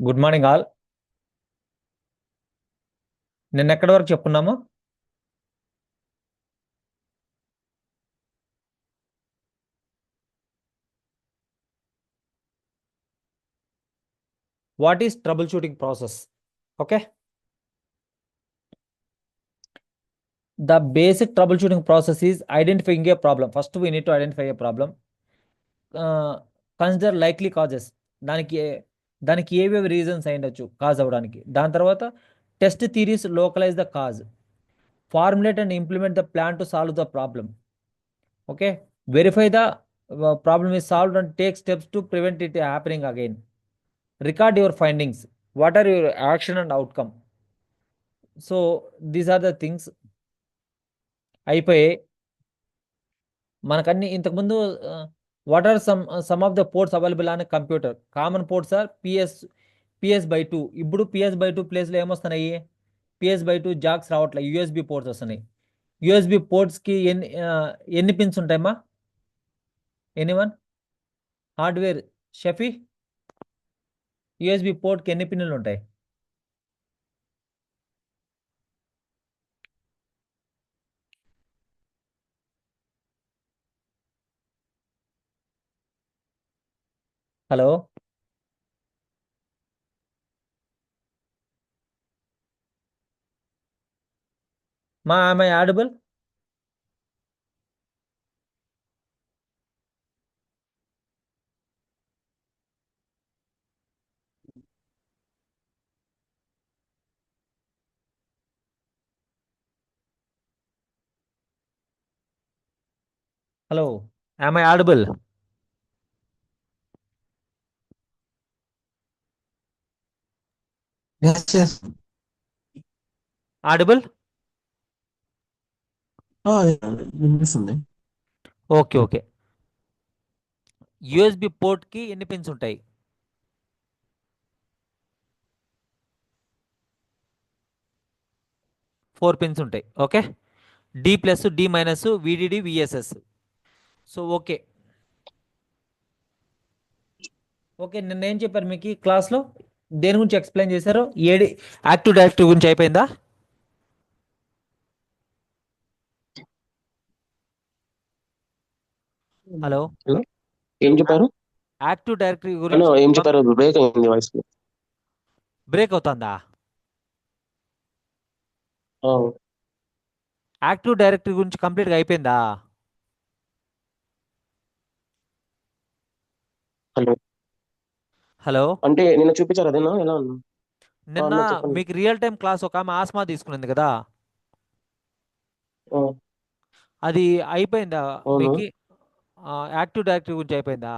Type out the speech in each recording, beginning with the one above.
Good morning all. నిన్న ఎక్కడి వరకు చెప్పుకున్నాము? What is troubleshooting process? Okay, the basic troubleshooting process is identifying a problem. First we need to identify a problem. Consider likely causes. దానికి దానికి ఏవేవి reasons అయ్యుండొచ్చు cause అవ్వడానికి. దాని తర్వాత test theories, localise the cause, formulate and implement the plan to solve the problem. Okay, verify the problem is solved and take steps to prevent it happening again. Record your findings. What are your action and outcome? So these are the things. అయిపోయాయి మనకన్నీ. ఇంతకుముందు what are some of the ports available on computer? Common ports are PS by 2. ఇప్పుడు PS by 2 ప్లేస్లో ఏమొస్తున్నాయి? PS by 2 jacks రావట్లేదు, USB ports వస్తున్నాయి. USB పోర్ట్స్కి ఎన్ని పిన్స్ ఉంటాయమ్మా? ఎనీవన్? హార్డ్వేర్ షఫీ, యూఎస్బి పోర్ట్కి ఎన్ని పిన్నులు ఉంటాయి? హలో, మా am I audible? Hello, am I audible? Yes, yes. Audible? వినిపిస్తుంది. Okay okay. యూఎస్బి పోర్ట్కి ఎన్ని పిన్స్ ఉంటాయి? 4 పిన్స్ ఉంటాయి. Okay, D+, D-, VDD, VSS. So okay okay. నిన్న ఏం చెప్పారు మీకు ఈ క్లాస్లో? దేని గురించి ఎక్స్ప్లెయిన్ చేశారు? ఏడి యాక్టివ్ డైరెక్టరీ గురించి అయిపోయిందా? హలో, హలో, ఏం చెప్పారు? యాక్టివ్ డైరెక్టరీ హలో, గురించి ఏం చెప్పారు? బ్రేక్ అయింది వాయిస్. బ్రేక్ అవుతుందా? యాక్టివ్ డైరెక్టరీ గురించి కంప్లీట్గా అయిపోయిందా? హలో, హలో, అంటే నిన్న చూపించారు అదేనా? ఎలా ఉన్నా? నిన్న అన్న చెప్పండి. మీకు రియల్ టైం క్లాస్ ఒక ఆమె ఆస్మా తీసుకునింది కదా, ఆ, అది అయిపోయిందా అవును. మీకు? యాక్టివ్ డైరెక్టరీ గురించి అయిపోయిందా?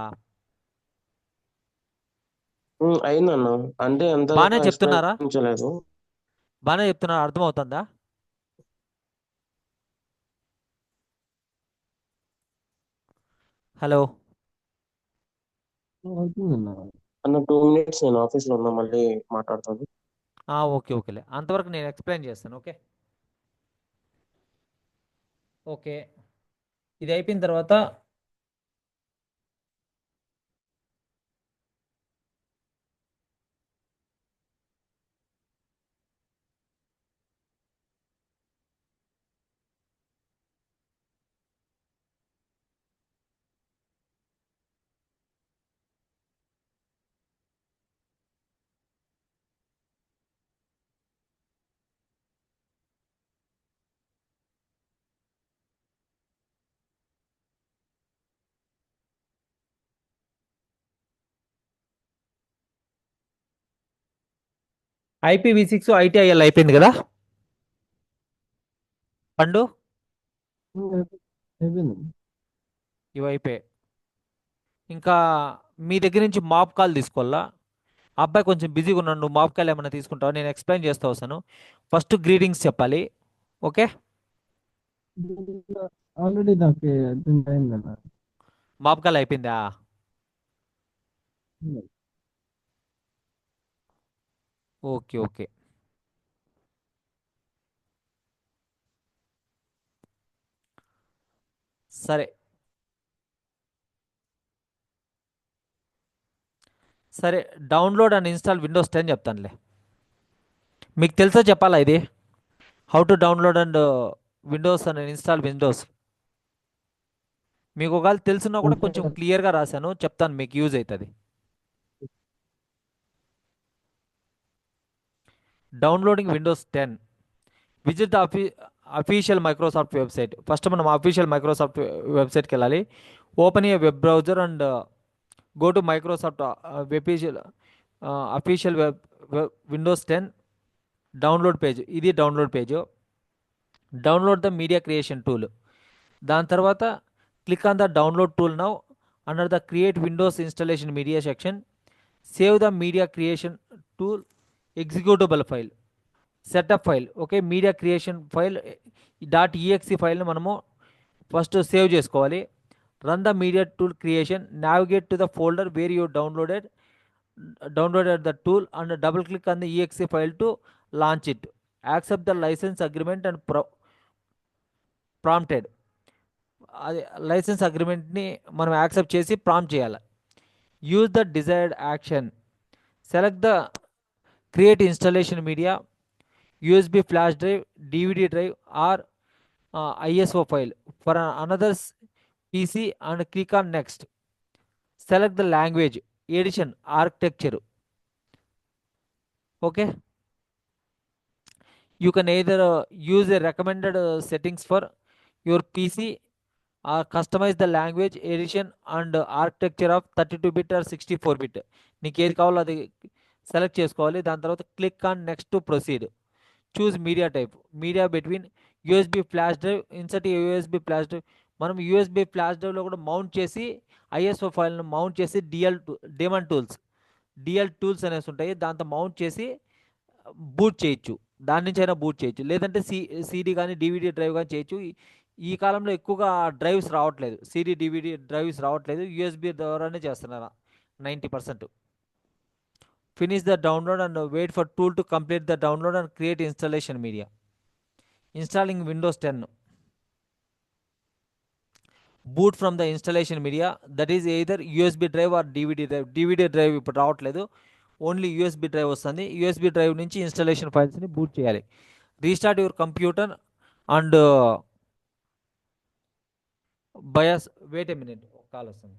అయిందన్న. అంటే అంతగా బాగానే చెప్తున్నారా? ఎక్స్ప్లెయిన్. బాగానే చెప్తున్నారా? అర్థమవుతుందా? హలో, అవుతుందన్న. అన్న 2 minutes నేను ఆఫీస్ లో ఉన్నా, మళ్ళీ మాట్లాడతాను. ఓకే ఓకేలే, అంతవరకు నేను ఎక్స్ప్లెయిన్ చేస్తాను. Okay okay. ఇది అయిపోయిన తర్వాత IPv6 ITIL అయిపోయింది కదా పండు? అయిపోయింది. ఇవి అయిపోయాయి. ఇంకా మీ దగ్గర నుంచి మాప్ కాల్ తీసుకోవాలా. ఆ అబ్బాయి కొంచెం బిజీగా ఉన్నాడు, నువ్వు మాప్ కాల్ ఏమైనా తీసుకుంటావు? నేను ఎక్స్ప్లెయిన్ చేస్తా వస్తాను. ఫస్ట్ గ్రీటింగ్స్ చెప్పాలి. ఓకే, ఆల్రెడీ నాకు అటెండ్ అయిందన్న. మాప్ కాల్ అయిపోయిందా? Okay okay. సరే సరే, డౌన్లోడ్ అండ్ ఇన్స్టాల్ విండోస్ 10 చెప్తానులే. మీకు తెలుసా చెప్పాలా ఇది? How to download and Windows and install Windows. మీకు ఒకవేళ తెలుసున్నా కూడా కొంచెం క్లియర్గా రాశాను, చెప్తాను, మీకు యూజ్ అవుతుంది. Downloading Windows 10. Visit the official Microsoft website. First మనం అఫీషియల్ మైక్రోసాఫ్ట్ వెబ్సైట్కి వెళ్ళాలి. Open a web browser and go to Microsoft official web Windows 10 download page. ఇది download page. Download the media creation tool. దాని తర్వాత click on the download tool now under the create Windows installation media section. Save the media creation tool executable file setup file. Okay, media creation file .exe ఫైల్ని మనము first save చేసుకోవాలి. Run the media tool creation. Navigate to the folder where you downloaded the tool and double click on the exe file to launch it. Accept the license agreement and prompted. అది licence అగ్రిమెంట్ని మనం accept చేసి prompt చేయాలి. Use the desired action. Select the create installation media, USB flash drive, DVD drive or ISO file for another's PC and click on next. Select the language, edition, architecture. Okay, you can either use a recommended settings for your PC or customize the language, edition and architecture of 32-bit or 64-bit. నీకు ఏది కావాలో అది select చేసుకోవాలి. దాని తర్వాత click on next to proceed. Choose media type, media between USB flash drive, insert USB flash drive. మనం USB flash డ్రైవ్లో కూడా మౌంట్ చేసి ISO ఫైల్ను మౌంట్ చేసి డిఎల్ టూల్స్ అనేసి ఉంటాయి, దాంతో మౌంట్ చేసి బూట్ చేయొచ్చు. దాని నుంచి అయినా బూట్ చేయొచ్చు, లేదంటే సిడి కానీ డివిడి డ్రైవ్ కానీ చేయొచ్చు. ఈ కాలంలో ఎక్కువగా డ్రైవ్స్ రావట్లేదు, సిడి డివిడి డ్రైవ్స్ రావట్లేదు, యూఎస్బి ద్వారానే చేస్తున్నారు 90%. Finish the download and wait for tool to complete the download and create installation media. Installing Windows 10. Boot from the installation media, that is either USB drive or DVD drive. DVD drive ఇప్పుడు రావట్లేదు, only USB drive వస్తుంది. USB drive నుంచి installation ఫైల్స్ని boot చేయాలి. Restart your computer and BIOS. Wait a minute, call వస్తుంది.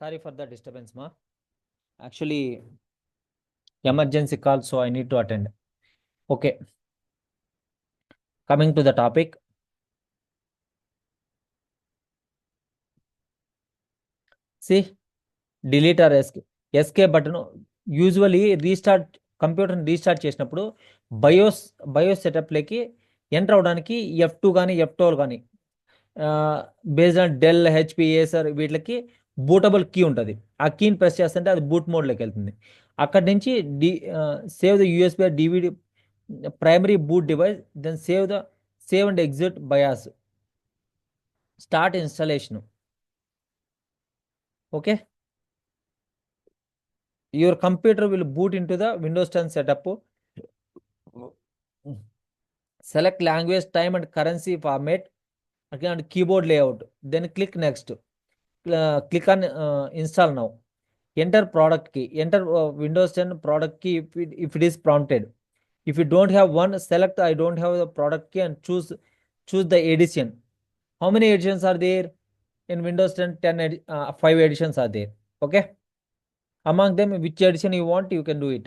Sorry for the disturbance, ma. Actually, emergency call, so I need to attend. Okay, coming to the topic. See, delete or escape button. Usually restart computer restart చేసినప్పుడు బయోస్ బయోస్ సెటప్లోకి enter అవడానికి F2 కానీ F12 కానీ based on Dell HP Acer వీటికి bootable key ఉంటుంది. ఆ కీని press చేస్తుంటే అది బూట్ మోడ్లోకి వెళ్తుంది. అక్కడి నుంచి save the USB DVD primary boot device, then save and exit BIOS, start installation. Okay, your computer will boot into the Windows 10 setup. Select language, time and currency format, again keyboard layout, then click next. Click on install now. Enter product key, enter Windows 10 product key if it is prompted. If you don't have one, select I don't have the product key and choose the edition. How many editions are there in Windows 10? 5 editions are there. Okay, among them which edition you want, you can do it.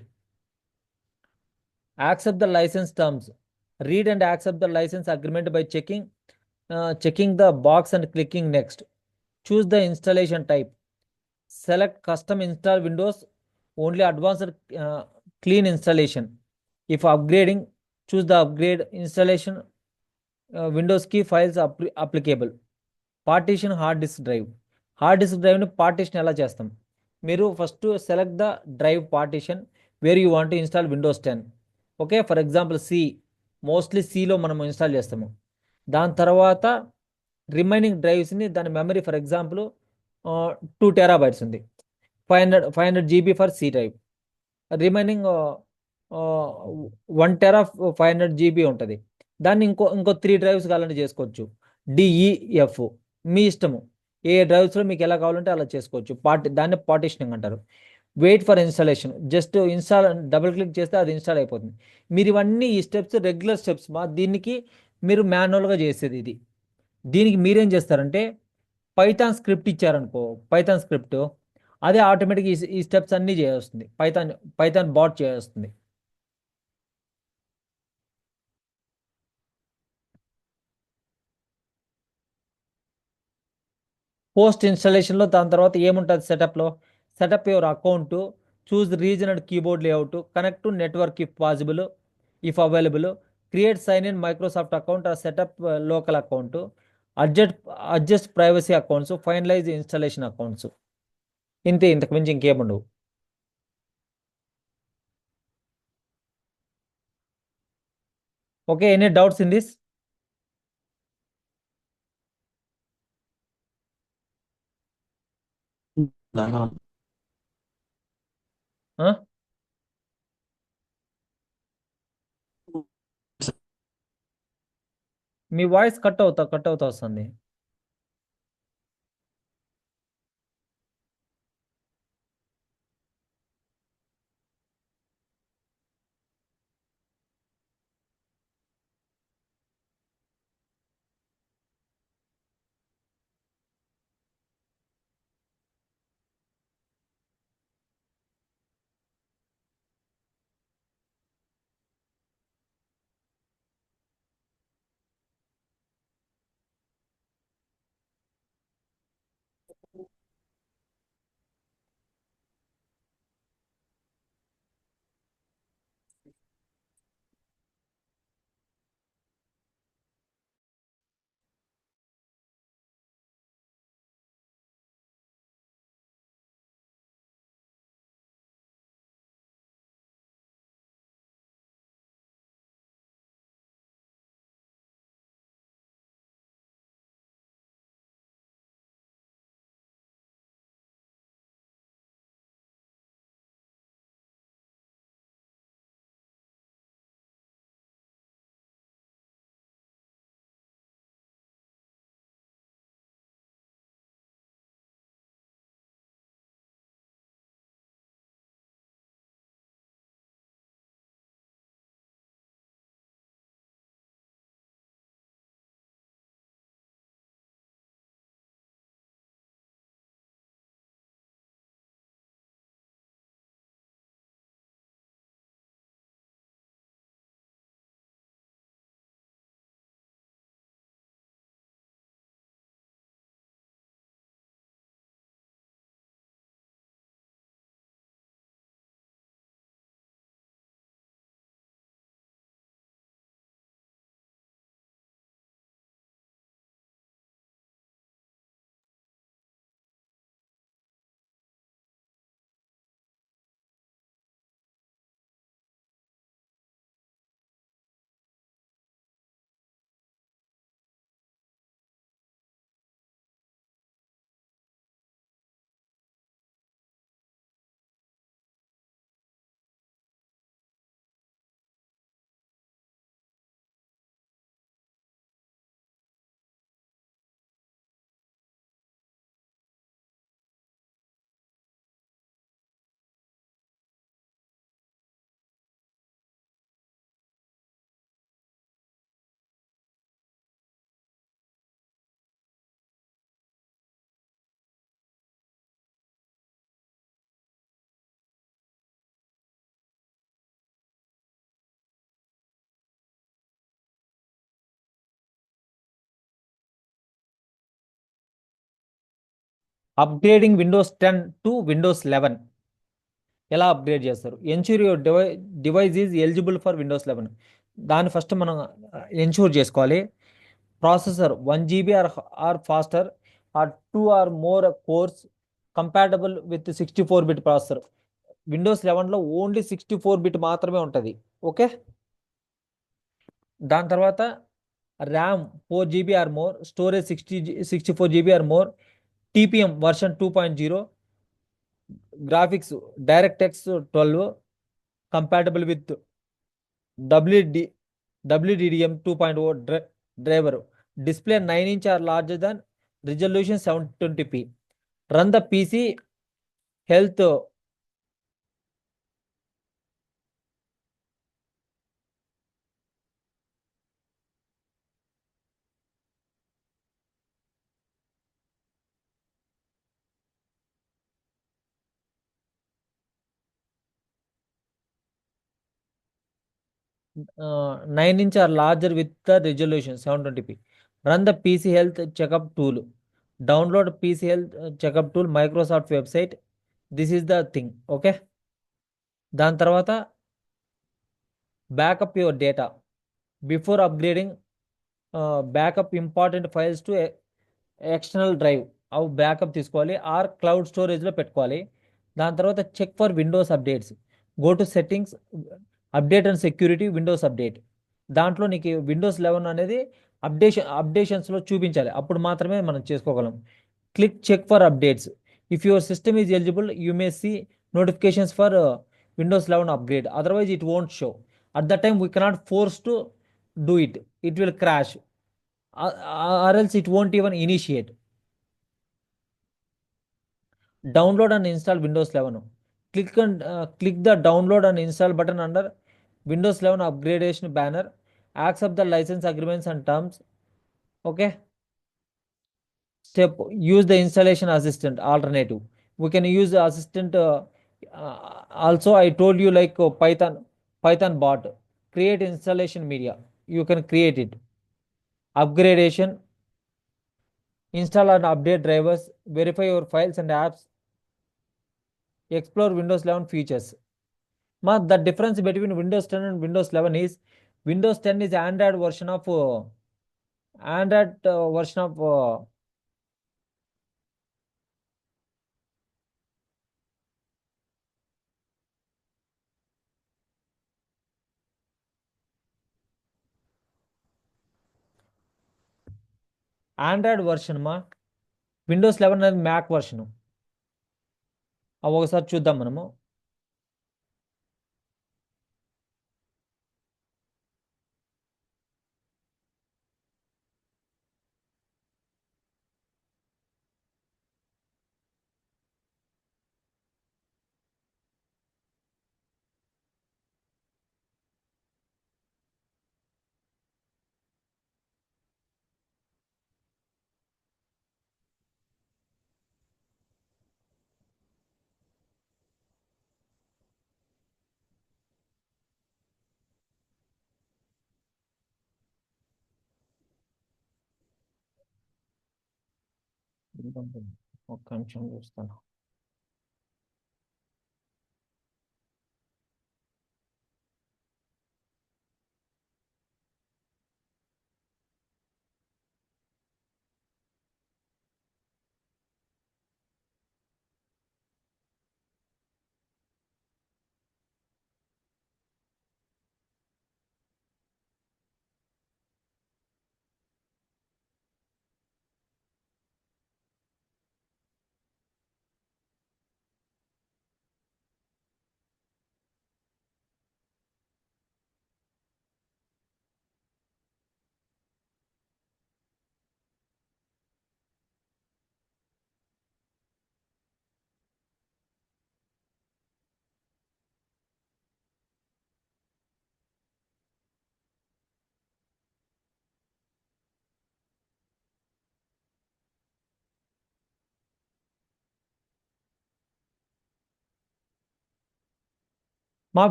Accept the license terms. Read and accept the license agreement by checking the box and clicking next. Choose the installation type. Select custom install Windows, only advanced clean installation. If upgrading, choose the upgrade installation. Windows key files applicable. Partition hard disk drive. Hard disk డ్రైవ్ని partition ఎలా చేస్తాం? మీరు first select the drive partition where you want to install Windows 10. Okay, for example mostly సిలో మనం install చేస్తాము. దాని తర్వాత remaining డ్రైవ్స్ని దాని మెమరీ ఫర్ ఎగ్జాంపుల్ 2 TB ఉంది, 500 GB for C drive. Remaining 1 TB 500 GB ఉంటుంది. దాన్ని ఇంకో 3 డ్రైవ్స్ కావాలంటే చేసుకోవచ్చు. డిఈఎఫ్ మీ ఇష్టము, ఏ డ్రైవ్స్లో మీకు ఎలా కావాలంటే అలా చేసుకోవచ్చు. దాన్ని పార్టిషనింగ్ అంటారు. Wait for installation, just install double click చేస్తే అది ఇన్స్టాల్ అయిపోతుంది. మీరు ఇవన్నీ ఈ స్టెప్స్ రెగ్యులర్ స్టెప్స్ దీనికి మీరు మాన్యువల్గా చేసేది ఇది. దీనికి మీరేం చేస్తారంటే పైథాన్ స్క్రిప్ట్ ఇచ్చారనుకో, పైథాన్ స్క్రిప్ట్ అదే ఆటోమేటిక్గా ఈ స్టెప్స్ అన్నీ చేస్తుంది. పైథాన్ బాట్ చేస్తుంది. పోస్ట్ ఇన్స్టాలేషన్లో దాని తర్వాత ఏముంటుంది సెటప్లో? Setup your account, choose region and keyboard layout, connect to network if possible, if available, create sign in Microsoft account or setup local account, adjust privacy accounts, finalize installation accounts. ఇంతే, ఇంతకు మించి ఇంకేముండవు. Okay, any doubts in this? మీ voice cut అవుతా వస్తుంది. Upgrading Windows 10 to Windows 11 ఎలా upgrade చేస్తారు? Ensure your device is eligible for Windows 11. దాన్ని ఫస్ట్ మనం ఎన్ష్యూర్ చేసుకోవాలి. Processor 1 GB or faster, or 2 or more cores, compatible with 64-bit processor. Windows 11లో ఓన్లీ 64-bit మాత్రమే ఉంటుంది. ఓకే. దాని తర్వాత RAM 4 GB or more, storage 64 GB or more, TPM version 2.0, graphics DirectX 12, compatible with WDDM 2.0 driver, display 9" or larger than, resolution 720p. Run the PC health uh, 9" or larger with the resolution 720p. Run the PC Health Checkup tool. Download PC Health Checkup tool, Microsoft website. This is the thing. Okay. దాని తర్వాత backup your data before upgrading. Backup important files to external drive. అవి backup తీసుకోవాలి or cloud స్టోరేజ్లో పెట్టుకోవాలి. దాని తర్వాత check for Windows updates. Go to settings, update and security, Windows update. దాంట్లో నీకు విండోస్ 11 అనేది అప్డేషన్స్లో చూపించాలి. అప్పుడు మాత్రమే మనం చేసుకోగలం. Click check for updates. If your system is eligible you may see notifications for Windows 11 upgrade. Otherwise, it won't show. At that time, we cannot force to do it. It will crash, or else it won't even initiate. Download and install Windows 11. Click the download and install button under Windows 11 upgradation banner. Accept the license agreements and terms. Okay. Step, use the installation assistant alternative. We can use the assistant. Also, I told you like Python bot. Create installation media. You can create it. Upgradation. Install and update drivers. Verify your files and apps. Explore Windows 11 features. The difference between Windows 10 and Windows 11 is Windows 10 is Android version of Android version. Windows 11 అనేది Mac version. అవి ఒకసారి చూద్దాం మనము. ఒక్క నిమిషం చూస్తాను.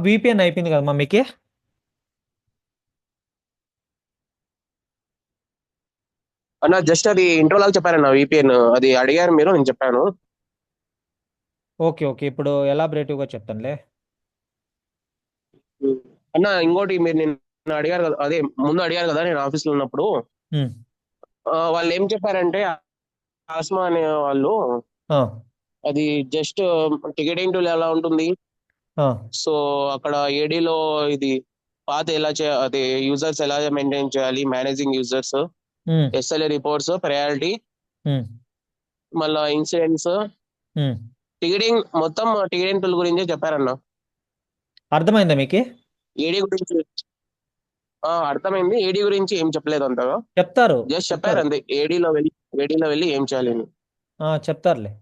VPN అయిపోయింది కదా మీకే. అన్న జస్ట్ అది ఇంట్రో లాగా చెప్పారన్న విపిఎన్ అది అడిగారు మీరు, నేను చెప్పాను. ఓకే ఓకే, ఇప్పుడు ఎలాబరేటివ్గా చెప్తానులే. అన్న ఇంకోటి, మీరు నిన్న అడిగారు కదా, అదే ముందు అడిగారు కదా నేను ఆఫీస్ లో ఉన్నప్పుడు. ఉమ్, వాళ్ళు ఏం చెప్పారంటే, ఆస్మా అనే వాళ్ళు, ఆ, అది జస్ట్ టికెటింగ్ టూల్ ఎలా ఉంటుంది, ఆ, సో అక్కడ ఏడీలో ఇది పాత్ ఎలా అది యూజర్స్ ఎలా మెయింటైన్ చేయాలి, మేనేజింగ్ యూజర్స్, ఉమ్, ఎస్ఎల్ఏ రిపోర్ట్స్, ప్రయారిటీ, ఉమ్, మళ్ళా ఇన్సిడెంట్స్, ఉమ్. టికెటింగ్, మొత్తం టికెటింగ్ టూల్ గురించే చెప్పారన్న. అర్థమైందా మీకు? ఏడీ గురించి అర్థమైంది, ఏడీ గురించి ఏం చెప్పలేదు అంతగా. చెప్తారు, జస్ట్ చెప్పారు చెప్తారు. అంతే, ఏడీలో వెళ్ళి ఏం చేయాలి అని. చెప్తారులే.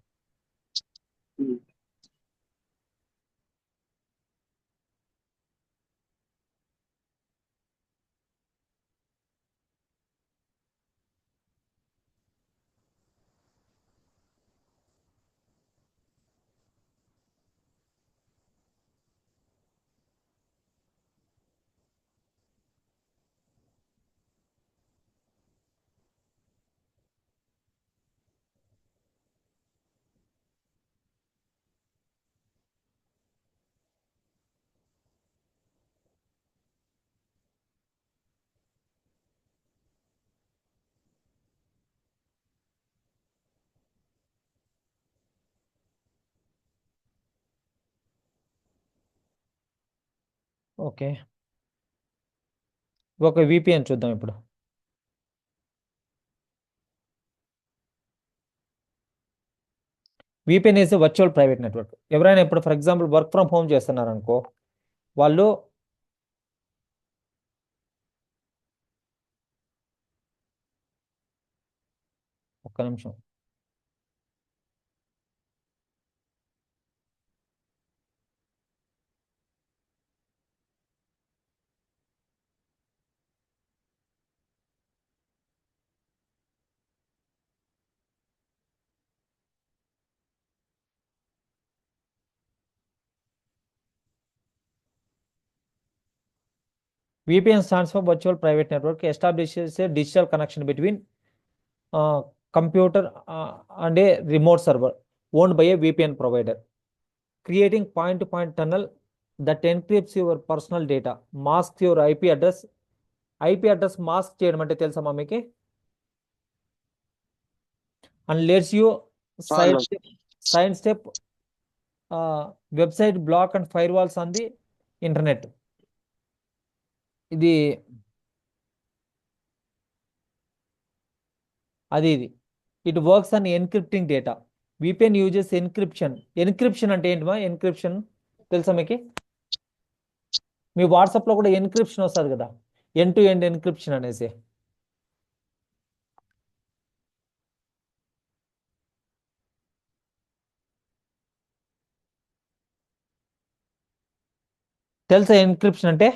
ఓకే, ఒక విపిఎన్ చూద్దాం ఇప్పుడు. VPN is virtual private network. ఎవరైనా ఇప్పుడు for example work from home చేస్తున్నారు అనుకో, వాళ్ళు ఒక్క నిమిషం. VPN stands for Virtual Private Network, establishes a digital connection between computer and a remote server owned by a VPN provider, creating point-to-point tunnel that encrypts your personal data, masks your IP address. IP address mask చేయడం అంటే తెలుసా మీకు? And lets you అన్న sidestep website block and firewalls on the internet. ఇది ఇది it works on encrypting data. VPN uses encryption. Encryption అంటే ఏంటి encryption తెలుసా మీకు? మీ వాట్సాప్లో కూడా ఎన్క్రిప్షన్ వస్తుంది కదా, ఎండ్ టు ఎండ్ ఎన్క్రిప్షన్ అనేసి. తెలుసా ఎన్క్రిప్షన్ అంటే?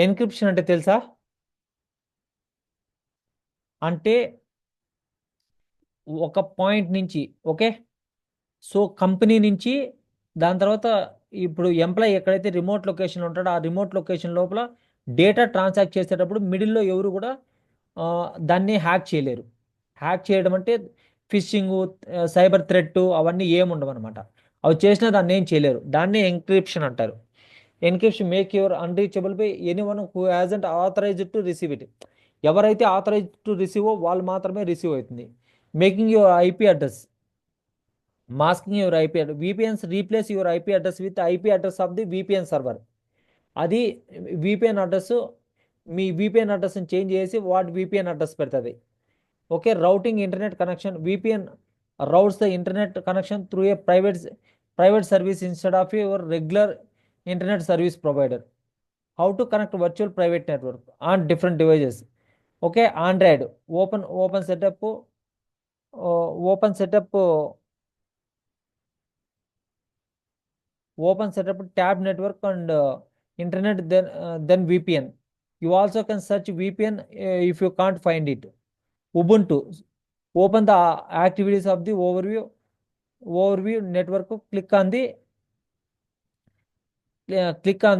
ఎన్క్రిప్షన్ అంటే తెలుసా? అంటే ఒక పాయింట్ నుంచి, ఓకే, సో కంపెనీ నుంచి, దాని తర్వాత ఇప్పుడు ఎంప్లాయీ ఎక్కడైతే రిమోట్ లొకేషన్లో ఉంటాడో ఆ రిమోట్ లొకేషన్ లోపల డేటా ట్రాన్సాక్ట్ చేసేటప్పుడు మిడిల్లో ఎవరు కూడా దాన్ని హ్యాక్ చేయలేరు. హ్యాక్ చేయడం అంటే ఫిషింగ్, సైబర్ థ్రెట్ అవన్నీ ఏముండవు అనమాట. అవి చేసినా దాన్ని ఏం చేయలేరు. దాన్ని ఎంక్రిప్షన్ అంటారు. Encryption make your unreachable by anyone who hasn't authorized to receive it. ఎవరైతే ఆథరైజ్ టు రిసీవో వాళ్ళు మాత్రమే రిసీవ్ అవుతుంది. Making your IP address, masking your IP address. VPNs replace your IP address with IP address of the VPN server. అది VPN address, మీ VPN అడ్రస్ని change చేసి వాటి విపిఎన్ అడ్రస్ పెడుతుంది. Okay, routing internet connection. VPN routes the internet connection through a private service instead of your regular internet service provider. How to connect virtual private network on different devices? Okay, Android, open setup, open setup tab network and internet, then VPN. You also can search VPN if you can't find it. Ubuntu, open the activities of the overview network. Click on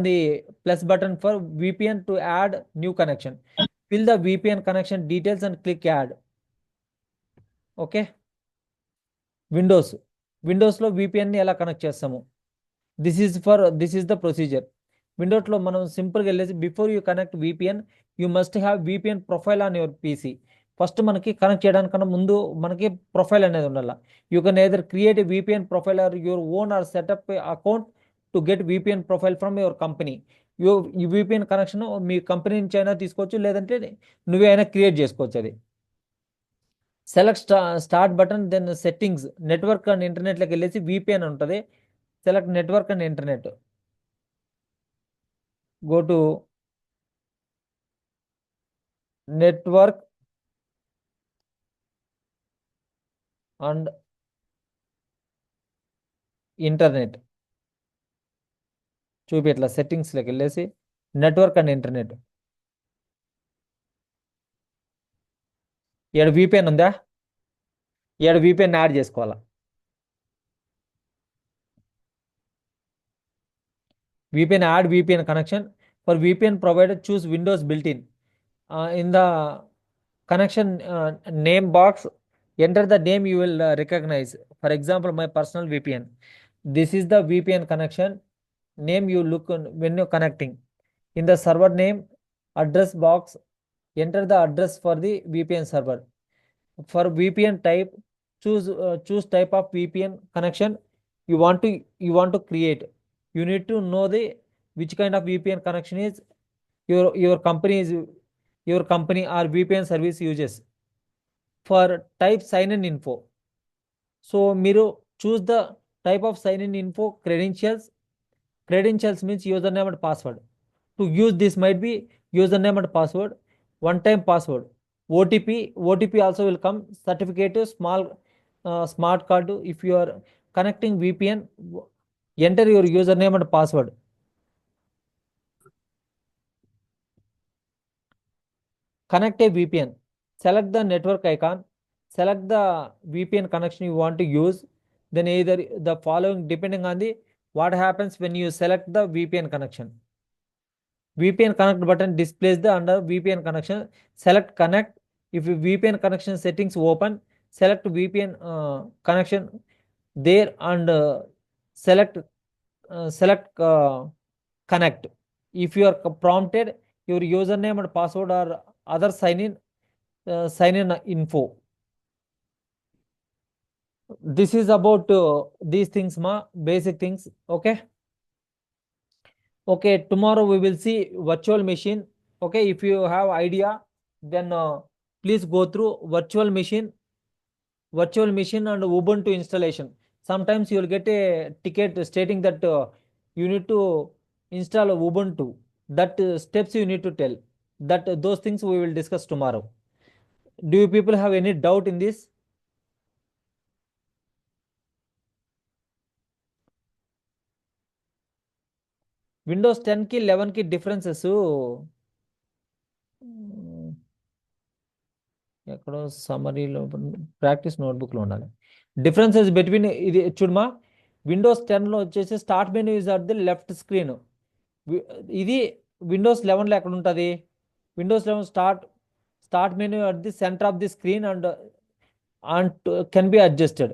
the plus button for VPN to add new connection. Fill the VPN connection details and click add. Okay. విండోస్లో VPNని ఎలా connect చేస్తాము? This is the procedure. విండోస్లో మనం సింపుల్గా వెళ్ళేసి before you connect VPN you must have VPN profile on your PC. First మనకి connect చేయడానికన్నా ముందు మనకి ప్రొఫైల్ అనేది ఉండాలి. You can either create a VPN profile or your own or setup account to get VPN profile from your company. ఈ VPN connection మీ company నుంచి అయినా తీసుకోవచ్చు, లేదంటే నువ్వే అయినా క్రియేట్ చేసుకోవచ్చు. అది select start button, then settings, network and ఇంటర్నెట్లోకి వెళ్ళేసి VPN ఉంటుంది. Select network and internet. Go to network and internet. చూపి ఇట్లా సెట్టింగ్స్లోకి వెళ్ళేసి నెట్వర్క్ అండ్ ఇంటర్నెట్. ఇక్కడ VPN ఉందా? ఇక్కడ VPN యాడ్ చేసుకోవాలా. add VPN connection. For VPN provider, choose Windows built-in. In the connection name box, enter the name you will recognize. For example, my personal VPN. This is the VPN connection name you look when you're connecting. In the server name address box, enter the address for the VPN server. For VPN type, choose type of VPN connection you want to create. You need to know which kind of VPN connection is your company or VPN service uses. For type sign in info, so మీరు choose the type of sign in info. Credentials means username and password. To use this might be username and password, one time password. OTP also will come. Certificate, smart card. If you are connecting VPN, enter your username and password. Connect a VPN. Select the network icon. Select the VPN connection you want to use. Then either the following, depending on what happens when you select the VPN connection. VPN connect button displays the under VPN connection. Select connect. If VPN connection settings open, select VPN connection there and select connect. If you are prompted, your username and password or other sign in info. This is about these things, basic things. Okay, tomorrow we will see virtual machine. Okay, if you have idea, then please go through virtual machine and Ubuntu installation. Sometimes you will get a ticket stating that you need to install Ubuntu. That steps you need to tell. Those things we will discuss tomorrow. Do you people have any doubt in this? Windows 10 కి 11 కి differences ఎక్కడో సమరీలో practice నోట్బుక్లో ఉండాలి. Differences between ఇది చూడమా. Windows 10లో వచ్చేసి start menu is at the left screen. ఇది Windows 11లో ఎక్కడ ఉంటుంది? Windows 11 start menu at the center of the screen and can be adjusted.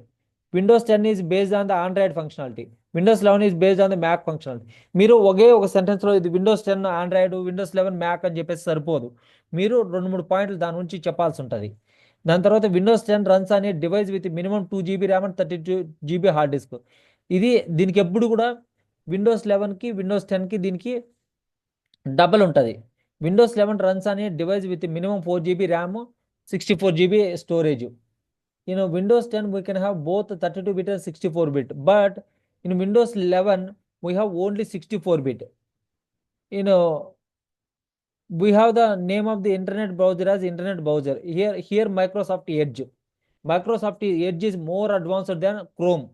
Windows 10 is based on the Android functionality. Windows 11 is based on the Mac functionality. మీరు ఒకే ఒక సెంటెన్స్లో ఇది Windows 10 Android, Windows 11 Mac అని చెప్పేసి సరిపోదు. మీరు 2-3 పాయింట్లు దాని నుంచి చెప్పాల్సి ఉంటుంది. దాని తర్వాత విండోస్ 10 రన్స్ అనే device with minimum 2 GB RAM and 32 GB hard disk. దీనికి ఎప్పుడు కూడా విండోస్ 11కి విండోస్ 10కి దీనికి డబల్ ఉంటుంది. విండోస్ 11 రన్స్ అనే device with minimum 4 GB RAM, 64 GB storage. Windows 10 we can have both 32-bit and 64-bit, but in Windows 11 we have only 64-bit. We have the name of the internet browser as internet browser. Here Microsoft Edge. Microsoft Edge is more advanced than Chrome,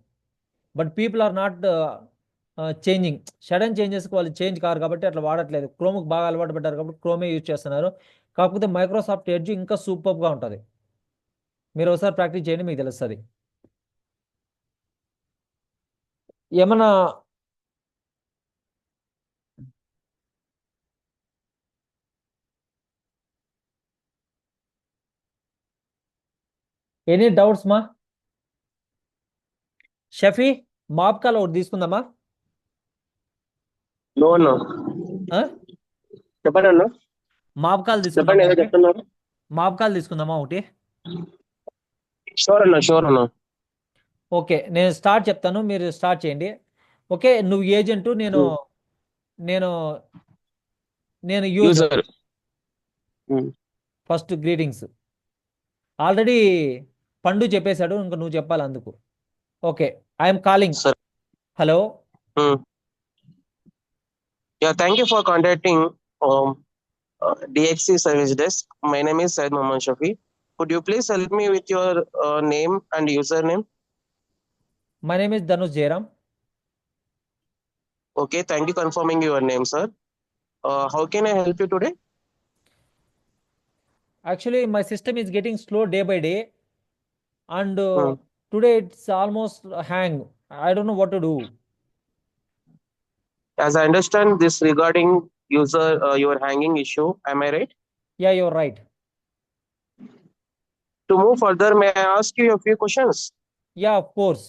but people are not changing. Sudden చేంజెస్కి వాళ్ళు change car కాబట్టి అట్లా వాడట్లేదు. క్రోమ్కి బాగా అలవాటు పడ్డారు కాబట్టి క్రోమే use చేస్తున్నారు. కాకపోతే మైక్రోసాఫ్ట్ ఎడ్జ్ ఇంకా సూపర్గా ఉంటుంది. మీరు ఒకసారి ప్రాక్టీస్ చేయండి, మీకు తెలుస్తుంది. ఏమన్నా ఎనీ డౌట్స్ మా? షఫీ, మాప్ కాల్ ఒకటి తీసుకుందామా? నో అన్న, ఆ? చెప్పండి అన్న, మాప్ కాల్ చెప్పండి తీసుకుందామా ఏదో ఒకటి? చెప్తున్నారు. మాప్ కాల్ తీసుకుందామా ఒకటి? షూర్ అన్న, షూర్ అన్న. ఓకే, నేను స్టార్ట్ చెప్తాను, మీరు స్టార్ట్ చేయండి. ఓకే, నువ్వు ఏజెంటు, నేను నేను నేను user. User. First greetings. Already పండు చెప్పేశాడు, ఇంకా నువ్వు చెప్పాలి అందుకు. Okay, I'm calling. సరే. Hello. Yeah, thank you for contacting DXC Service Desk. My name is Syed Mohammad Shafi. Could you please help me with your name and username? My name is Dhanush Jayaram. Okay, thank you confirming your name, sir. How can I help you today? Actually, my system is getting slow day by day, and Hmm. today it's almost hang. I don't know what to do. As I understand this regarding user your hanging issue, am I right? Yeah, you're right. To move further, may I ask you a few questions? Yeah, of course.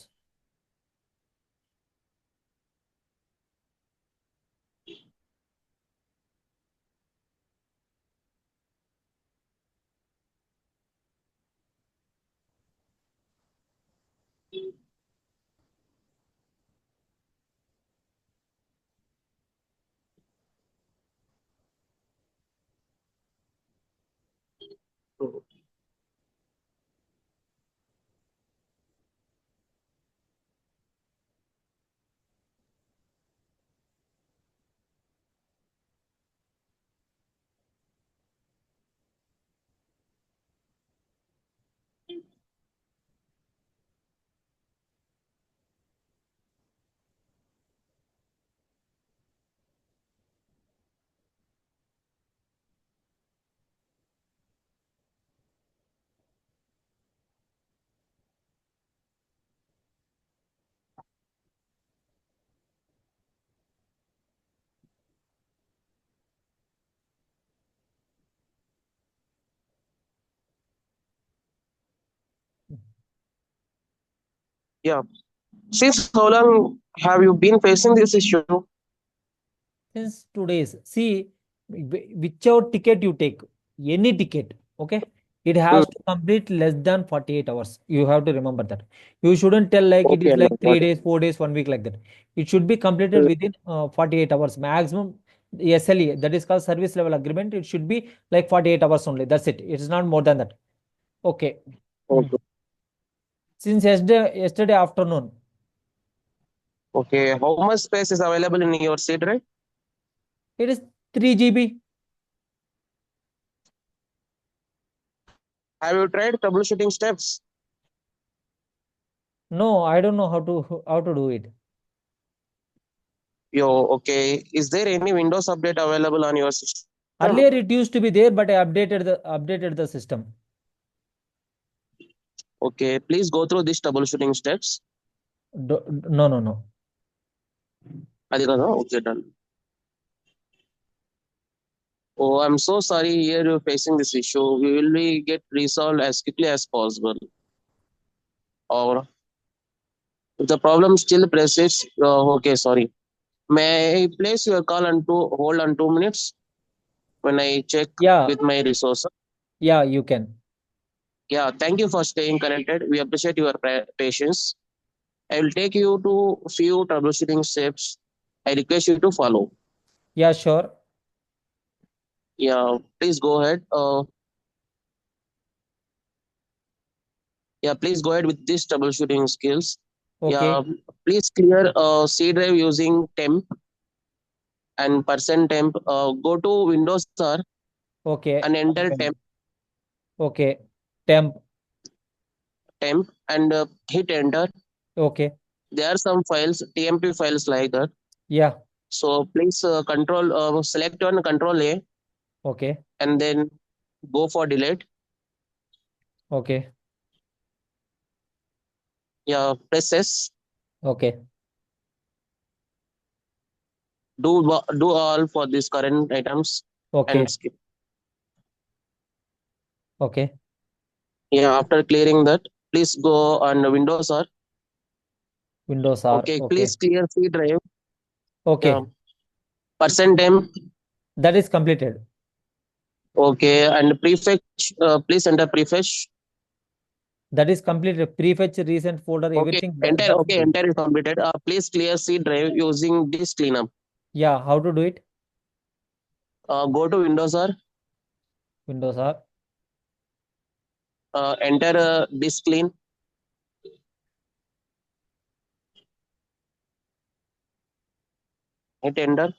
Yeah. Since how long have you been facing this issue? Since 2 days. See, whichever ticket you take, any ticket, okay, it has to complete less than 48 hours. You have to remember that. You shouldn't tell like it Okay, is like no, 3 days, 4 days, 1 week, like that. It should be completed within 48 hours maximum. SLE, that is called service level agreement. It should be like 48 hours only. That's it. It's not more than that. Okay. Okay. Since yesterday afternoon. Okay. How much space is available in your C drive? It is 3 GB. Have you tried troubleshooting steps? No, I don't know how to do it. Okay. Is there any Windows update available on your system? Earlier it used to be there, but I updated the system. Okay. Please go through these troubleshooting steps. No. అది కదా? Okay, done. Oh, I'm so sorry here you're facing this issue. We will get resolved as quickly as possible. Or if the problem still persists, okay, sorry. May I place your call on hold on 2 minutes when I check Yeah, with my resources? yeah, you can. Yeah, thank you for staying connected. We appreciate your patience. I will take you to few troubleshooting steps. I request you to follow. Yeah, sure. Yeah, please go ahead. Yeah, please go ahead with these troubleshooting skills. Okay. Yeah, please clear C drive using temp and %temp. Go to Windows R Okay. and enter temp. Okay. Temp. temp and hit enter. Okay. There are some files, TMP files like that. Yeah. So please select on Control A Okay. and then go for delete. Okay. Yeah, press S. Okay. Do all for these current items Okay. and skip. Okay. Yeah, after clearing that, please go on Windows R. Windows R. Okay, Okay. please clear C drive. Yeah, Okay. percent M. That is completed. Okay, and prefetch. Please enter prefetch. That is completed. Prefetch, recent folder, Okay, everything. enter. That's Okay, done. enter is completed. Please clear C drive using this cleanup. Yeah. How to do it? Go to Windows R. Windows R. Enter disk clean. Hit enter.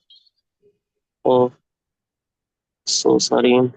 Oh, so sorry.